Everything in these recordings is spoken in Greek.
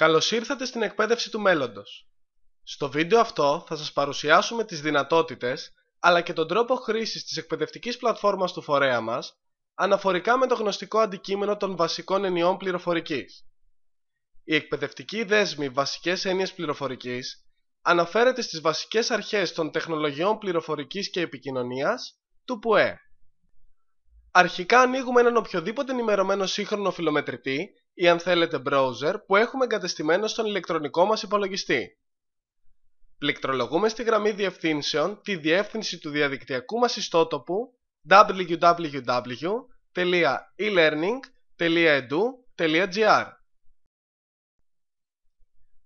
Καλώς ήρθατε στην εκπαίδευση του μέλλοντος. Στο βίντεο αυτό θα σας παρουσιάσουμε τις δυνατότητες αλλά και τον τρόπο χρήσης της εκπαιδευτικής πλατφόρμας του φορέα μας αναφορικά με το γνωστικό αντικείμενο των βασικών ενιών πληροφορικής. Η εκπαιδευτική δέσμη βασικές έννοιες πληροφορικής αναφέρεται στις βασικές αρχές των τεχνολογιών πληροφορικής και επικοινωνίας του ΠΟΕ. Αρχικά ανοίγουμε έναν οποιοδήποτε ενημερωμένο σύγχρονο φιλομετρητή ή αν θέλετε browser που έχουμε εγκατεστημένο στον ηλεκτρονικό μας υπολογιστή. Πληκτρολογούμε στη γραμμή διευθύνσεων τη διεύθυνση του διαδικτυακού μας ιστότοπου www.elearning.edu.gr.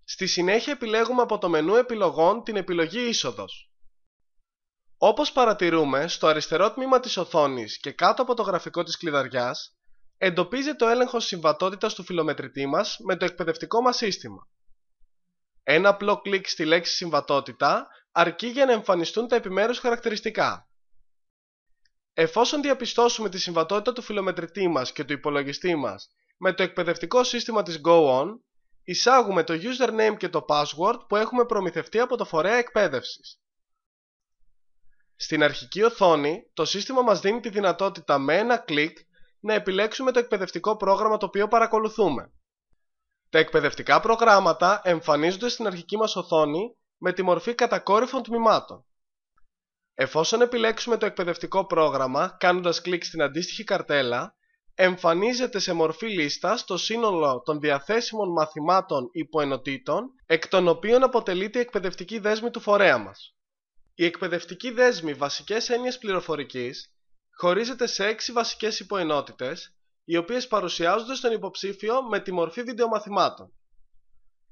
Στη συνέχεια επιλέγουμε από το μενού επιλογών την επιλογή είσοδος. Όπως παρατηρούμε, στο αριστερό τμήμα της οθόνης και κάτω από το γραφικό της κλειδαριάς εντοπίζεται ο έλεγχος συμβατότητας του φιλομετρητή μας με το εκπαιδευτικό μας σύστημα. Ένα απλό κλικ στη λέξη συμβατότητα αρκεί για να εμφανιστούν τα επιμέρους χαρακτηριστικά. Εφόσον διαπιστώσουμε τη συμβατότητα του φιλομετρητή μας και του υπολογιστή μας με το εκπαιδευτικό σύστημα της GoOn, εισάγουμε το username και το password που έχουμε προμηθευτεί από το φορέα εκπαίδευσης. Στην αρχική οθόνη, το σύστημα μας δίνει τη δυνατότητα με ένα κλικ να επιλέξουμε το εκπαιδευτικό πρόγραμμα το οποίο παρακολουθούμε. Τα εκπαιδευτικά προγράμματα εμφανίζονται στην αρχική μας οθόνη με τη μορφή κατακόρυφων τμήματων. Εφόσον επιλέξουμε το εκπαιδευτικό πρόγραμμα κάνοντας κλικ στην αντίστοιχη καρτέλα, εμφανίζεται σε μορφή λίστας το σύνολο των διαθέσιμων μαθημάτων υποενωτήτων, εκ των οποίων αποτελείται η εκπαιδευτική δέσμη του φορέα μας. Η εκπαιδευτική δέσμη βασικές έννοιες πληροφορικής χωρίζεται σε 6 βασικές υποενότητες, οι οποίες παρουσιάζονται στον υποψήφιο με τη μορφή βιντεομαθημάτων.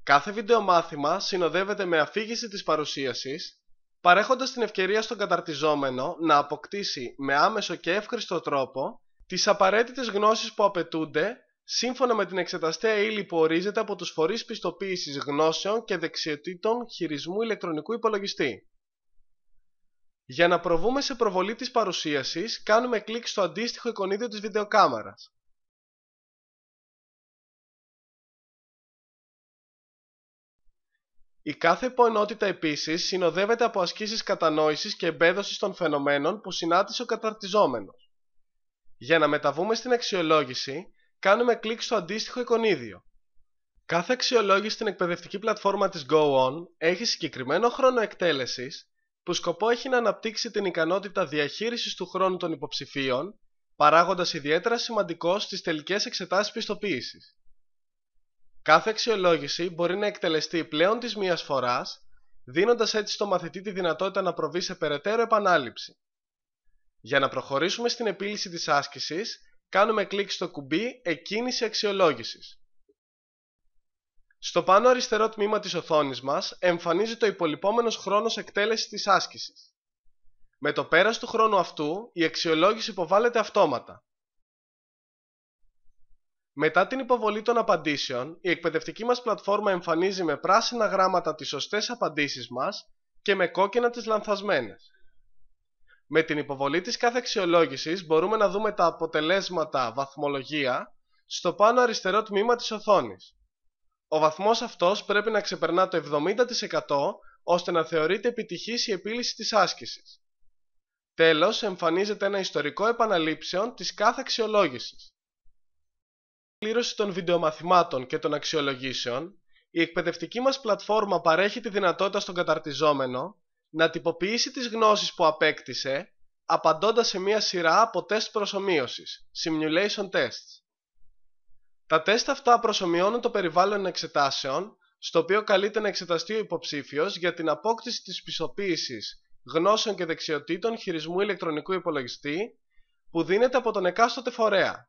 Κάθε βιντεομάθημα συνοδεύεται με αφήγηση της παρουσίασης, παρέχοντας την ευκαιρία στον καταρτιζόμενο να αποκτήσει με άμεσο και εύχριστο τρόπο τις απαραίτητες γνώσεις που απαιτούνται σύμφωνα με την εξεταστέα ύλη που ορίζεται από τους φορείς πιστοποίησης γνώσεων και δεξιοτήτων χειρισμού ηλεκτρονικού υπολογιστή. Για να προβούμε σε προβολή της παρουσίασης, κάνουμε κλικ στο αντίστοιχο εικονίδιο της βιντεοκάμερας. Η κάθε υποενότητα επίσης συνοδεύεται από ασκήσεις κατανόησης και εμπέδωσης των φαινομένων που συνάντησε ο καταρτιζόμενος. Για να μεταβούμε στην αξιολόγηση, κάνουμε κλικ στο αντίστοιχο εικονίδιο. Κάθε αξιολόγηση στην εκπαιδευτική πλατφόρμα της GoOn έχει συγκεκριμένο χρόνο εκτέλεσης, που σκοπό έχει να αναπτύξει την ικανότητα διαχείρισης του χρόνου των υποψηφίων, παράγοντας ιδιαίτερα σημαντικό στις τελικές εξετάσεις πιστοποίησης. Κάθε αξιολόγηση μπορεί να εκτελεστεί πλέον της μίας φοράς, δίνοντας έτσι στο μαθητή τη δυνατότητα να προβεί σε περαιτέρω επανάληψη. Για να προχωρήσουμε στην επίλυση της άσκησης, κάνουμε κλικ στο κουμπί «Εκκίνηση αξιολόγησης». Στο πάνω αριστερό τμήμα της οθόνης μας εμφανίζεται ο υπολοιπόμενος χρόνος εκτέλεσης της άσκησης. Με το πέρας του χρόνου αυτού, η αξιολόγηση υποβάλλεται αυτόματα. Μετά την υποβολή των απαντήσεων, η εκπαιδευτική μας πλατφόρμα εμφανίζει με πράσινα γράμματα τις σωστές απαντήσεις μας και με κόκκινα τις λανθασμένες. Με την υποβολή της κάθε αξιολόγησης μπορούμε να δούμε τα αποτελέσματα βαθμολογία στο πάνω αριστερό τμήμα της οθόνης. Ο βαθμός αυτός πρέπει να ξεπερνά το 70% ώστε να θεωρείται επιτυχής η επίλυση της άσκησης. Τέλος, εμφανίζεται ένα ιστορικό επαναλήψεων της κάθε αξιολόγησης. Στην κλήρωση των βιντεομαθημάτων και των αξιολογήσεων, η εκπαιδευτική μας πλατφόρμα παρέχει τη δυνατότητα στον καταρτιζόμενο να τυποποιήσει τις γνώσεις που απέκτησε, απαντώντας σε μια σειρά από τεστ προσομοίωσης, simulation tests. Τα τεστ αυτά προσομοιώνουν το περιβάλλον εξετάσεων, στο οποίο καλείται να εξεταστεί ο υποψήφιος για την απόκτηση της πιστοποίησης γνώσεων και δεξιοτήτων χειρισμού ηλεκτρονικού υπολογιστή που δίνεται από τον εκάστοτε φορέα.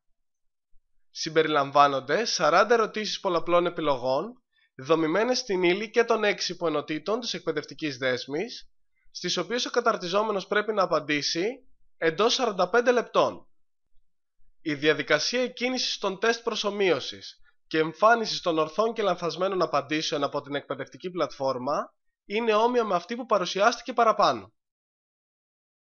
Συμπεριλαμβάνονται 40 ερωτήσεις πολλαπλών επιλογών, δομημένες στην ύλη και των 6 υποενωτήτων της εκπαιδευτικής δέσμης, στις οποίες ο καταρτιζόμενος πρέπει να απαντήσει εντός 45 λεπτών. Η διαδικασία εκκίνησης των τεστ προσομοίωσης και εμφάνισης των ορθών και λανθασμένων απαντήσεων από την εκπαιδευτική πλατφόρμα είναι όμοια με αυτή που παρουσιάστηκε παραπάνω.